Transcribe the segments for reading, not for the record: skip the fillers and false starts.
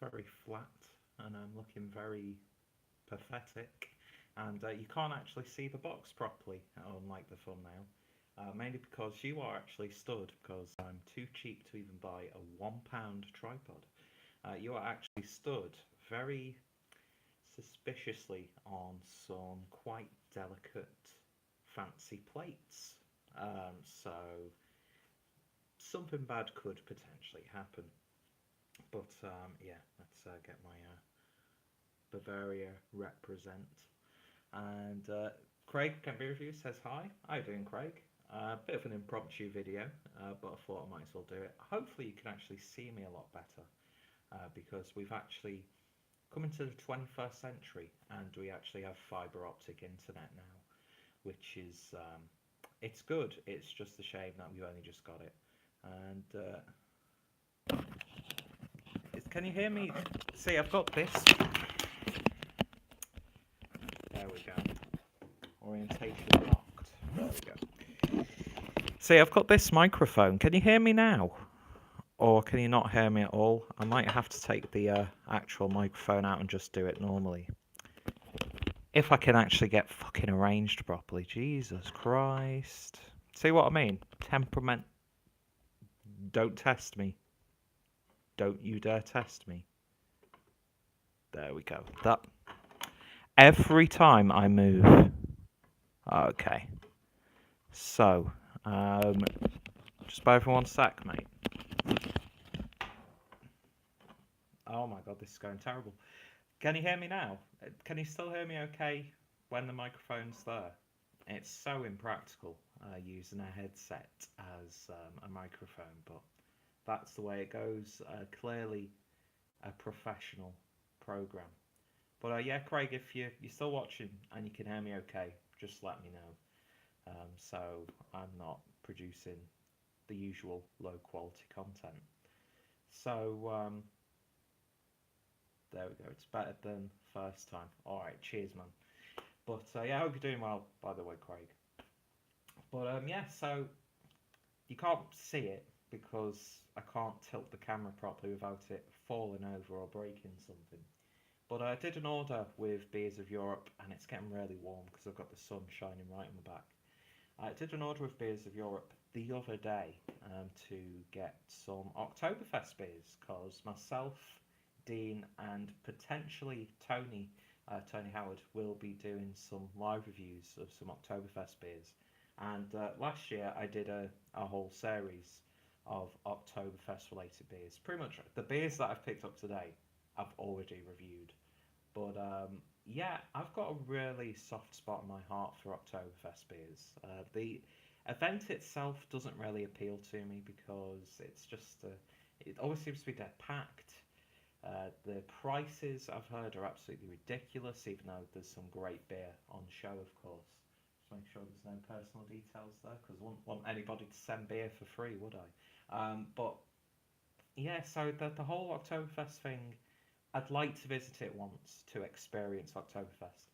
very flat, and I'm looking very pathetic. And you can't actually see the box properly, unlike the thumbnail. Mainly because you are actually stood, because I'm too cheap to even buy a £1 tripod. You are actually stood very suspiciously on some quite delicate, fancy plates. So something bad could potentially happen. But yeah, let's get my Bavaria represent. And Craig Can Be Review says hi. How you doing, Craig? Bit of an impromptu video, but I thought I might as well do it. Hopefully you can actually see me a lot better, because we've actually come into the 21st century and we actually have fibre optic internet now, which is, it's good. It's just a shame that we've only just got it. And can you hear me? See, I've got this. There we go. Orientation locked. There we go. See, I've got this microphone. Can you hear me now? Or can you not hear me at all? I might have to take the actual microphone out and just do it normally. If I can actually get fucking arranged properly. Jesus Christ. See what I mean? Temperament. Don't test me. Don't you dare test me. There we go. That. Every time I move. Okay. So, just bear for 1 sec, mate. Oh my god, this is going terrible. Can you hear me now? Can you still hear me okay when the microphone's there? It's so impractical using a headset as a microphone, but that's the way it goes. Clearly a professional program. But yeah, Craig, if you're still watching and you can hear me okay, just let me know. So I'm not producing the usual low quality content. So there we go. It's better than first time. All right, cheers, man. But yeah, I hope you're doing well, by the way, Craig. But yeah, so you can't see it because I can't tilt the camera properly without it falling over or breaking something. But I did an order with Beers of Europe, and it's getting really warm because I've got the sun shining right on the back. I did an order with Beers of Europe the other day to get some Oktoberfest beers, because myself, Dean, and potentially Tony Howard will be doing some live reviews of some Oktoberfest beers. And last year I did a whole series of Oktoberfest related beers. Pretty much the beers that I've picked up today I've already reviewed. But yeah, I've got a really soft spot in my heart for Oktoberfest beers. The event itself doesn't really appeal to me because it's just it always seems to be dead packed. The prices I've heard are absolutely ridiculous, even though there's some great beer on show, of course. Just make sure there's no personal details there, because I wouldn't want anybody to send beer for free, would I? But yeah, so the whole Oktoberfest thing, I'd like to visit it once to experience Oktoberfest.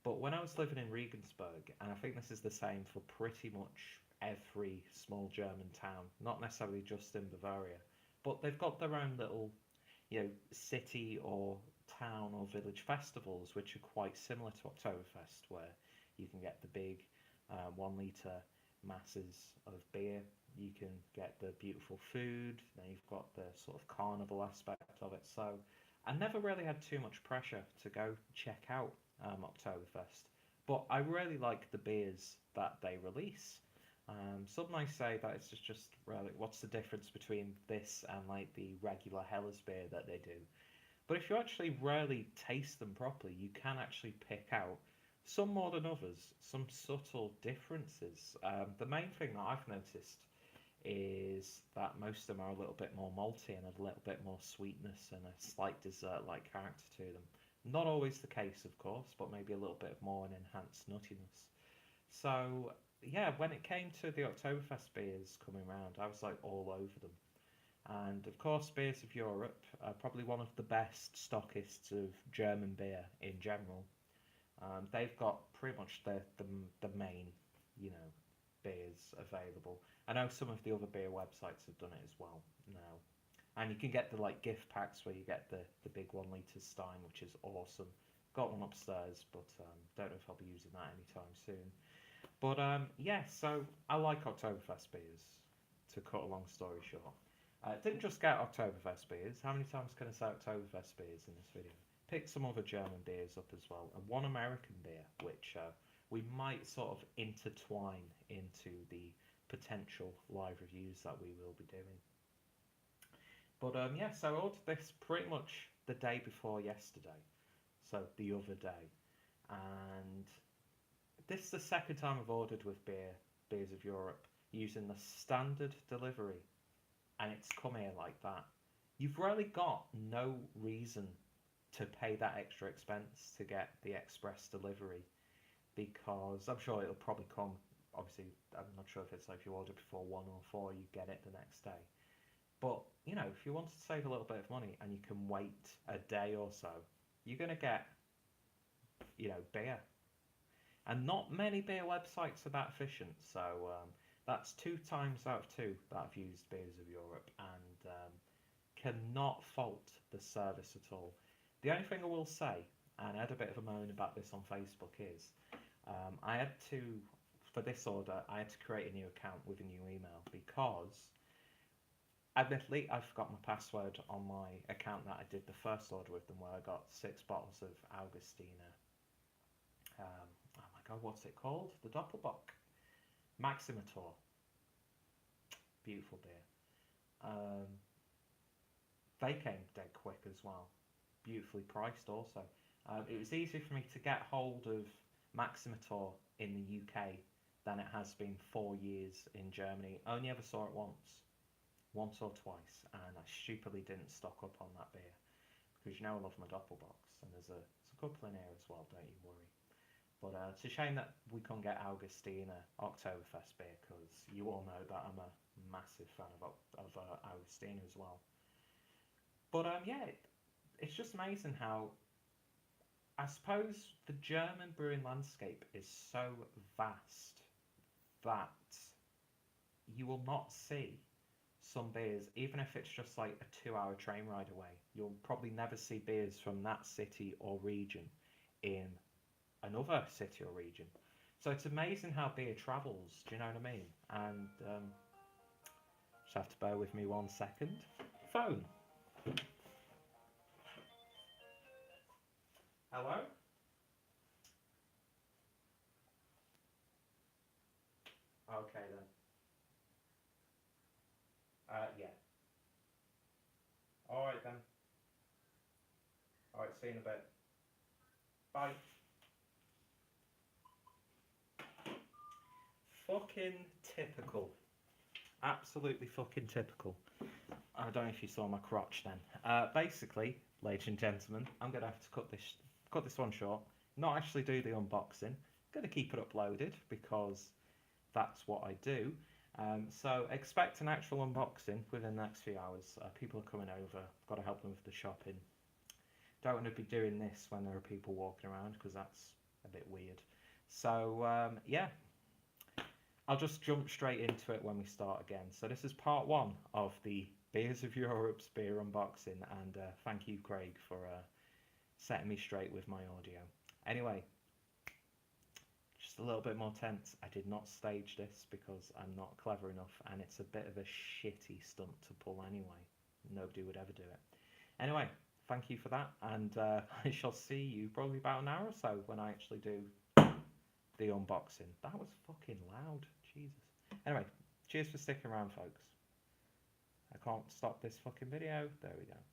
But when I was living in Regensburg, and I think this is the same for pretty much every small German town, not necessarily just in Bavaria, but they've got their own little, city or town or village festivals, which are quite similar to Oktoberfest, where you can get the big 1 litre masses of beer, you can get the beautiful food, then you've got the sort of carnival aspect of it. So I never really had too much pressure to go check out Oktoberfest, but I really like the beers that they release. Some might say that it's just really, what's the difference between this and like the regular Helles beer that they do? But if you actually really taste them properly, you can actually pick out some more than others, some subtle differences. The main thing that I've noticed is that most of them are a little bit more malty and a little bit more sweetness and a slight dessert-like character to them. Not always the case, of course, but maybe a little bit more an enhanced nuttiness. So yeah, when it came to the Oktoberfest beers coming round, I was like all over them. And of course, Beers of Europe are probably one of the best stockists of German beer in general. They've got pretty much the main, beers available. I know some of the other beer websites have done it as well now. And you can get the like gift packs where you get the big 1 litre Stein, which is awesome. Got one upstairs, but don't know if I'll be using that anytime soon. But yeah, so I like Oktoberfest beers. To cut a long story short, didn't just get Oktoberfest beers. How many times can I say Oktoberfest beers in this video? Picked some other German beers up as well, and one American beer, which we might sort of intertwine into the potential live reviews that we will be doing. But yeah, so I ordered this pretty much the day before yesterday, so the other day, and this is the second time I've ordered with Beers of Europe using the standard delivery, and it's come here like that. You've really got no reason to pay that extra expense to get the express delivery, because I'm sure it'll probably come. Obviously, I'm not sure if it's like if you order before 1 or 4, you get it the next day. But you know, if you want to save a little bit of money and you can wait a day or so, you're gonna get, you know, beer. And not many beer websites are that efficient, so that's 2 times out of 2 that I've used Beers of Europe, and cannot fault the service at all. The only thing I will say, and I had a bit of a moan about this on Facebook, is I had to, for this order, I had to create a new account with a new email because, admittedly, I forgot my password on my account that I did the first order with them, where I got 6 bottles of Augustiner. Oh my god, what's it called? The Doppelbock. Maximator. Beautiful beer. They came dead quick as well. Beautifully priced also. It was easier for me to get hold of Maximator in the UK than it has been 4 years in Germany. Only ever saw it once or twice, and I stupidly didn't stock up on that beer because you know I love my Doppelbocks, and there's a couple in here as well, don't you worry. But it's a shame that we can't get Augustiner Oktoberfest beer, because you all know that I'm a massive fan of Augustiner as well. But yeah, it's just amazing how, I suppose, the German brewing landscape is so vast that you will not see some beers, even if it's just like a 2-hour train ride away. You'll probably never see beers from that city or region in another city or region. So it's amazing how beer travels, do you know what I mean? And just have to bear with me 1 second. Phone. Hello? Okay then. Yeah. Alright then. Alright, see you in a bit. Bye. Fucking typical. Absolutely fucking typical. I don't know if you saw my crotch then. Basically, ladies and gentlemen, I'm gonna have to cut this one short. Not actually do the unboxing. Gonna keep it uploaded because that's what I do. So expect an actual unboxing within the next few hours. People are coming over. Got to help them with the shopping. Don't want to be doing this when there are people walking around because that's a bit weird. So yeah, I'll just jump straight into it when we start again. So this is part 1 of the Beers of Europe's beer unboxing, and thank you, Craig, for setting me straight with my audio. Anyway, just a little bit more tense. I did not stage this because I'm not clever enough, and it's a bit of a shitty stunt to pull anyway. Nobody would ever do it. Anyway, thank you for that, and I shall see you probably about an hour or so when I actually do the unboxing. That was fucking loud. Jesus. Anyway, cheers for sticking around, folks. I can't stop this fucking video. There we go.